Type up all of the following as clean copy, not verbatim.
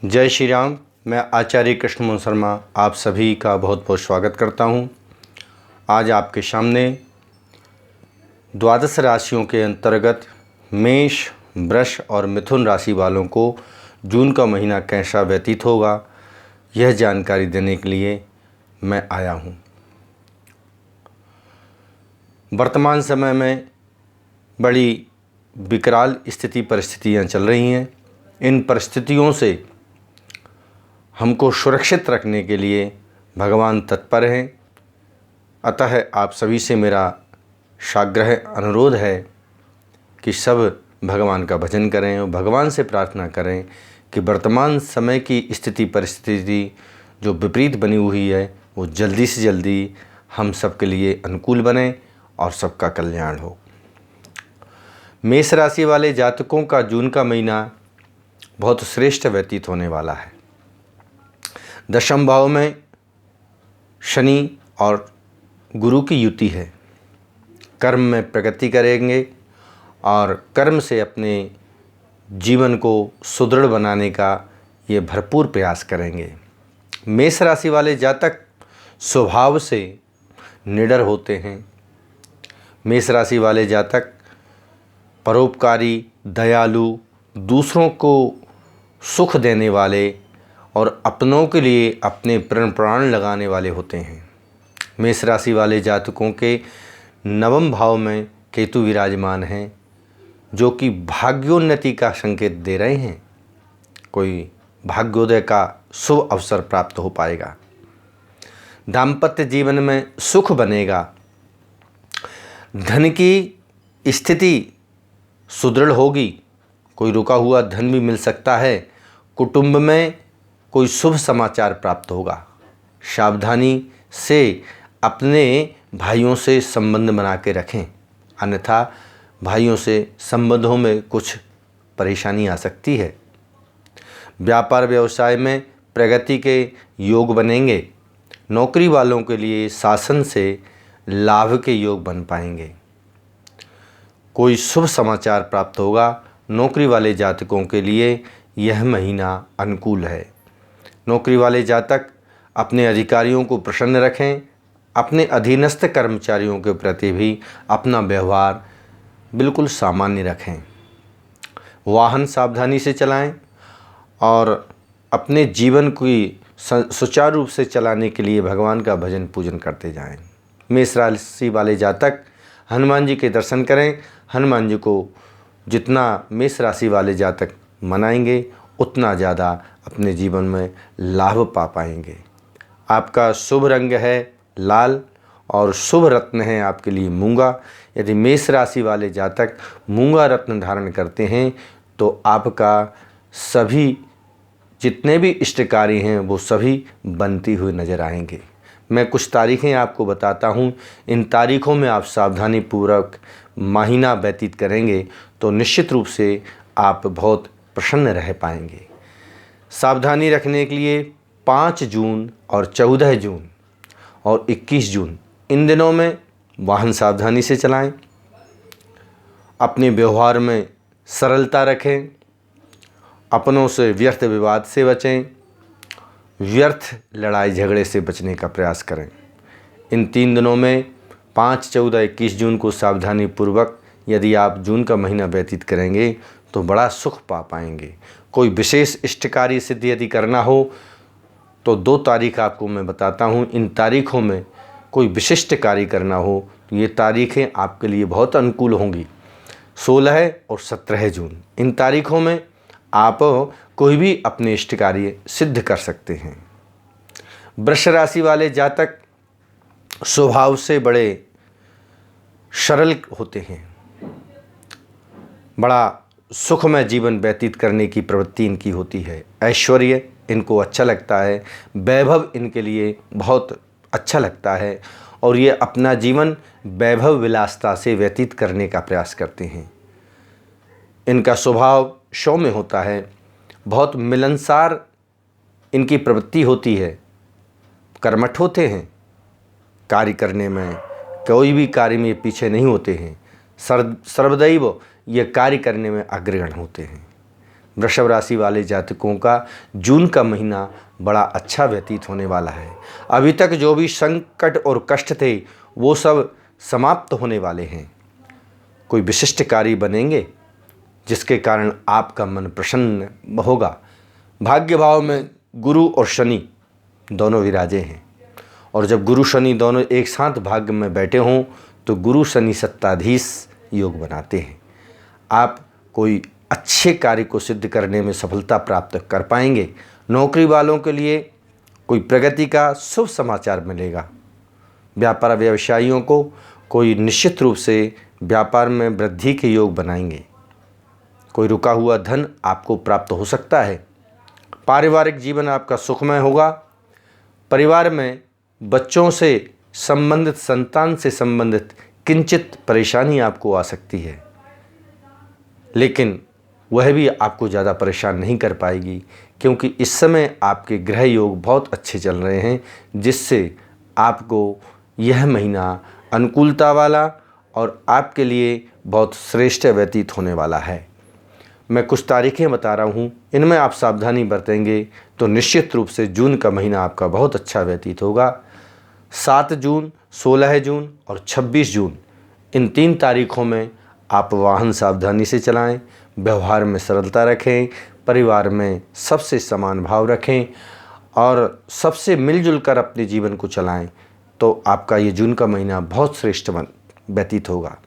जय श्री राम। मैं आचार्य कृष्ण मोहन शर्मा आप सभी का बहुत बहुत स्वागत करता हूं। आज आपके सामने द्वादश राशियों के अंतर्गत मेष, वृष और मिथुन राशि वालों को जून का महीना कैसा व्यतीत होगा, यह जानकारी देने के लिए मैं आया हूं। वर्तमान समय में बड़ी विकराल परिस्थितियां चल रही हैं। इन परिस्थितियों से हमको सुरक्षित रखने के लिए भगवान तत्पर हैं। अतः आप सभी से मेरा साग्रह अनुरोध है कि सब भगवान का भजन करें और भगवान से प्रार्थना करें कि वर्तमान समय की परिस्थिति जो विपरीत बनी हुई है वो जल्दी से जल्दी हम सबके लिए अनुकूल बने और सबका कल्याण हो। मेष राशि वाले जातकों का जून का महीना बहुत श्रेष्ठ व्यतीत होने वाला है। दशम भाव में शनि और गुरु की युति है। कर्म में प्रगति करेंगे और कर्म से अपने जीवन को सुदृढ़ बनाने का ये भरपूर प्रयास करेंगे। मेष राशि वाले जातक स्वभाव से निडर होते हैं। मेष राशि वाले जातक परोपकारी, दयालु, दूसरों को सुख देने वाले और अपनों के लिए अपने प्राण लगाने वाले होते हैं। मेष राशि वाले जातकों के नवम भाव में केतु विराजमान हैं, जो कि भाग्योन्नति का संकेत दे रहे हैं। कोई भाग्योदय का शुभ अवसर प्राप्त हो पाएगा। दाम्पत्य जीवन में सुख बनेगा। धन की स्थिति सुदृढ़ होगी। कोई रुका हुआ धन भी मिल सकता है। कुटुंब में कोई शुभ समाचार प्राप्त होगा। सावधानी से अपने भाइयों से संबंध बना के रखें, अन्यथा भाइयों से संबंधों में कुछ परेशानी आ सकती है। व्यापार व्यवसाय में प्रगति के योग बनेंगे। नौकरी वालों के लिए शासन से लाभ के योग बन पाएंगे। कोई शुभ समाचार प्राप्त होगा। नौकरी वाले जातकों के लिए यह महीना अनुकूल है। नौकरी वाले जातक अपने अधिकारियों को प्रसन्न रखें। अपने अधीनस्थ कर्मचारियों के प्रति भी अपना व्यवहार बिल्कुल सामान्य रखें। वाहन सावधानी से चलाएं और अपने जीवन की सुचारू रूप से चलाने के लिए भगवान का भजन पूजन करते जाएं। मेष राशि वाले जातक हनुमान जी के दर्शन करें। हनुमान जी को जितना मेष राशि वाले जातक मनाएंगे उतना ज़्यादा अपने जीवन में लाभ पा पाएंगे। आपका शुभ रंग है लाल और शुभ रत्न है आपके लिए मूंगा। यदि मेष राशि वाले जातक मूंगा रत्न धारण करते हैं तो आपका सभी जितने भी इष्ट कार्य हैं वो सभी बनती हुई नज़र आएंगे। मैं कुछ तारीखें आपको बताता हूँ। इन तारीखों में आप सावधानी पूर्वक महीना व्यतीत करेंगे तो निश्चित रूप से आप बहुत प्रसन्न रह पाएंगे। सावधानी रखने के लिए 5 जून और 14 जून और 21 जून इन दिनों में वाहन सावधानी से चलाएं। अपने व्यवहार में सरलता रखें। अपनों से व्यर्थ विवाद से बचें। व्यर्थ लड़ाई झगड़े से बचने का प्रयास करें। इन 3 दिनों में 5, 14, 21 जून को सावधानी पूर्वक यदि आप जून का महीना व्यतीत करेंगे तो बड़ा सुख पा पाएंगे। कोई विशेष इष्ट कार्य सिद्धि यदि करना हो तो 2 तारीख आपको मैं बताता हूँ। इन तारीखों में कोई विशिष्ट कार्य करना हो तो ये तारीखें आपके लिए बहुत अनुकूल होंगी। 16 और 17 जून इन तारीखों में आप कोई भी अपने इष्ट कार्य सिद्ध कर सकते हैं। वृष राशि वाले जातक स्वभाव से बड़े सरल होते हैं। बड़ा सुखमय जीवन व्यतीत करने की प्रवृत्ति इनकी होती है। ऐश्वर्य इनको अच्छा लगता है। वैभव इनके लिए बहुत अच्छा लगता है और ये अपना जीवन वैभव विलासता से व्यतीत करने का प्रयास करते हैं। इनका स्वभाव सौम्य होता है। बहुत मिलनसार इनकी प्रवृत्ति होती है। कर्मठ होते हैं। कार्य करने में कोई भी कार्य में पीछे नहीं होते हैं। सर्वदैव ये कार्य करने में अग्रगण होते हैं। वृषभ राशि वाले जातकों का जून का महीना बड़ा अच्छा व्यतीत होने वाला है। अभी तक जो भी संकट और कष्ट थे वो सब समाप्त होने वाले हैं। कोई विशिष्ट कार्य बनेंगे जिसके कारण आपका मन प्रसन्न होगा। भाग्य भाव में गुरु और शनि दोनों विराजे हैं, और जब गुरु शनि दोनों एक साथ भाग्य में बैठे हों तो गुरु शनि सत्ताधीश योग बनाते हैं। आप कोई अच्छे कार्य को सिद्ध करने में सफलता प्राप्त कर पाएंगे। नौकरी वालों के लिए कोई प्रगति का शुभ समाचार मिलेगा। व्यापार व्यवसायियों को कोई निश्चित रूप से व्यापार में वृद्धि के योग बनाएंगे। कोई रुका हुआ धन आपको प्राप्त हो सकता है। पारिवारिक जीवन आपका सुखमय होगा। परिवार में बच्चों से संबंधित, संतान से संबंधित किंचित परेशानी आपको आ सकती है, लेकिन वह भी आपको ज़्यादा परेशान नहीं कर पाएगी, क्योंकि इस समय आपके ग्रह योग बहुत अच्छे चल रहे हैं, जिससे आपको यह महीना अनुकूलता वाला और आपके लिए बहुत श्रेष्ठ व्यतीत होने वाला है। मैं कुछ तारीखें बता रहा हूँ, इनमें आप सावधानी बरतेंगे तो निश्चित रूप से जून का महीना आपका बहुत अच्छा व्यतीत होगा। 7 जून, 16 जून और 26 जून, इन 3 तारीखों में आप वाहन सावधानी से चलाएं, व्यवहार में सरलता रखें, परिवार में सबसे समान भाव रखें और सबसे मिलजुल कर अपने जीवन को चलाएं, तो आपका ये जून का महीना बहुत श्रेष्ठ व्यतीत होगा।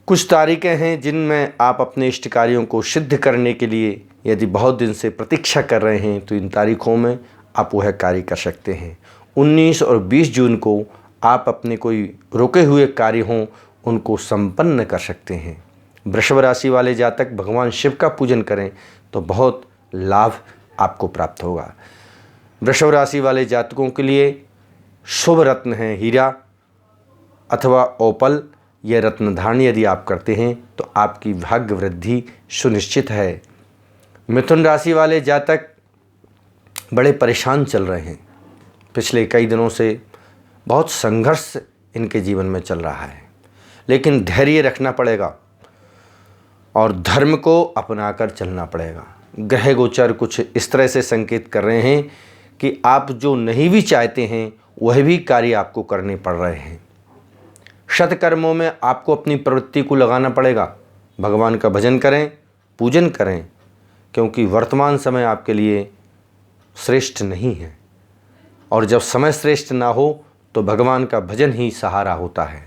कुछ तारीखें हैं जिनमें आप अपने इष्ट कार्यों को सिद्ध करने के लिए यदि बहुत दिन से प्रतीक्षा कर रहे हैं तो इन तारीखों में आप वह कार्य कर सकते हैं। 19 और 20 जून को आप अपने कोई रुके हुए कार्य हों उनको संपन्न कर सकते हैं। वृषभ राशि वाले जातक भगवान शिव का पूजन करें तो बहुत लाभ आपको प्राप्त होगा। वृषभ राशि वाले जातकों के लिए शुभ रत्न है हीरा अथवा ओपल। यह रत्न धारण यदि आप करते हैं तो आपकी भाग्य वृद्धि सुनिश्चित है। मिथुन राशि वाले जातक बड़े परेशान चल रहे हैं। पिछले कई दिनों से बहुत संघर्ष इनके जीवन में चल रहा है, लेकिन धैर्य रखना पड़ेगा और धर्म को अपनाकर चलना पड़ेगा। ग्रह गोचर कुछ इस तरह से संकेत कर रहे हैं कि आप जो नहीं भी चाहते हैं वह भी कार्य आपको करने पड़ रहे हैं। सत्कर्मों में आपको अपनी प्रवृत्ति को लगाना पड़ेगा। भगवान का भजन करें, पूजन करें, क्योंकि वर्तमान समय आपके लिए श्रेष्ठ नहीं है, और जब समय श्रेष्ठ ना हो तो भगवान का भजन ही सहारा होता है।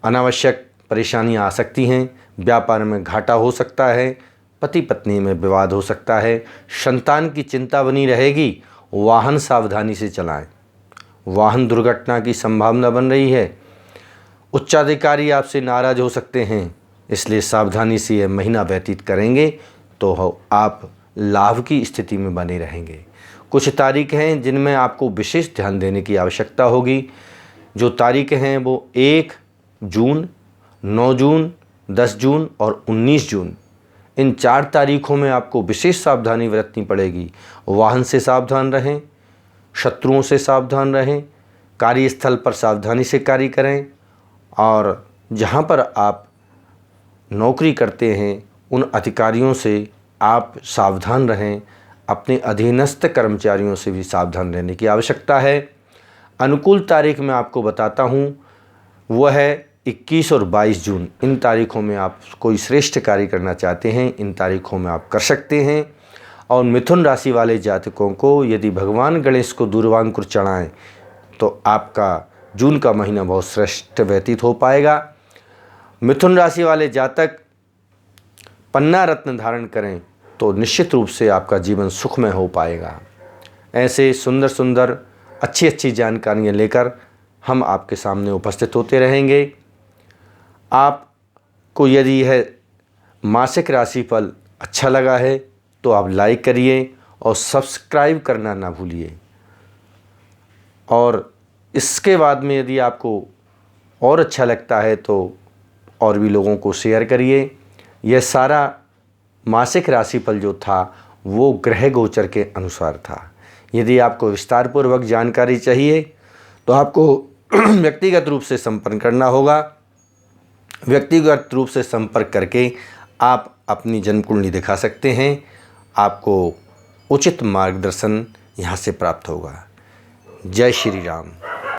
अनावश्यक परेशानियां आ सकती हैं, व्यापार में घाटा हो सकता है, पति पत्नी में विवाद हो सकता है, संतान की चिंता बनी रहेगी। वाहन सावधानी से चलाएं, वाहन दुर्घटना की संभावना बन रही है। उच्चाधिकारी आपसे नाराज हो सकते हैं, इसलिए सावधानी से यह महीना व्यतीत करेंगे तो आप लाभ की स्थिति में बने रहेंगे। कुछ तारीख हैं जिनमें आपको विशेष ध्यान देने की आवश्यकता होगी। जो तारीखें हैं वो 1 जून, 9 जून, 10 जून और 19 जून, इन 4 तारीखों में आपको विशेष सावधानी बरतनी पड़ेगी। वाहन से सावधान रहें, शत्रुओं से सावधान रहें, कार्यस्थल पर सावधानी से कार्य करें, और जहाँ पर आप नौकरी करते हैं उन अधिकारियों से आप सावधान रहें। अपने अधीनस्थ कर्मचारियों से भी सावधान रहने की आवश्यकता है। अनुकूल तारीख मैं आपको बताता हूँ, वह है 21 और 22 जून। इन तारीखों में आप कोई श्रेष्ठ कार्य करना चाहते हैं, इन तारीखों में आप कर सकते हैं। और मिथुन राशि वाले जातकों को यदि भगवान गणेश को दूर्वांकुर चढ़ाएं तो आपका जून का महीना बहुत श्रेष्ठ व्यतीत हो पाएगा। मिथुन राशि वाले जातक पन्ना रत्न धारण करें तो निश्चित रूप से आपका जीवन सुखमय हो पाएगा। ऐसे सुंदर सुंदर अच्छी अच्छी जानकारियाँ लेकर हम आपके सामने उपस्थित होते रहेंगे। आपको यदि यह मासिक राशिफल अच्छा लगा है तो आप लाइक करिए और सब्सक्राइब करना ना भूलिए। और इसके बाद में यदि आपको और अच्छा लगता है तो और भी लोगों को शेयर करिए। यह सारा मासिक राशिफल जो था वो ग्रह गोचर के अनुसार था। यदि आपको विस्तारपूर्वक जानकारी चाहिए तो आपको व्यक्तिगत रूप से संपर्क करना होगा। व्यक्तिगत रूप से संपर्क करके आप अपनी जन्म कुंडली दिखा सकते हैं। आपको उचित मार्गदर्शन यहाँ से प्राप्त होगा। जय श्री राम।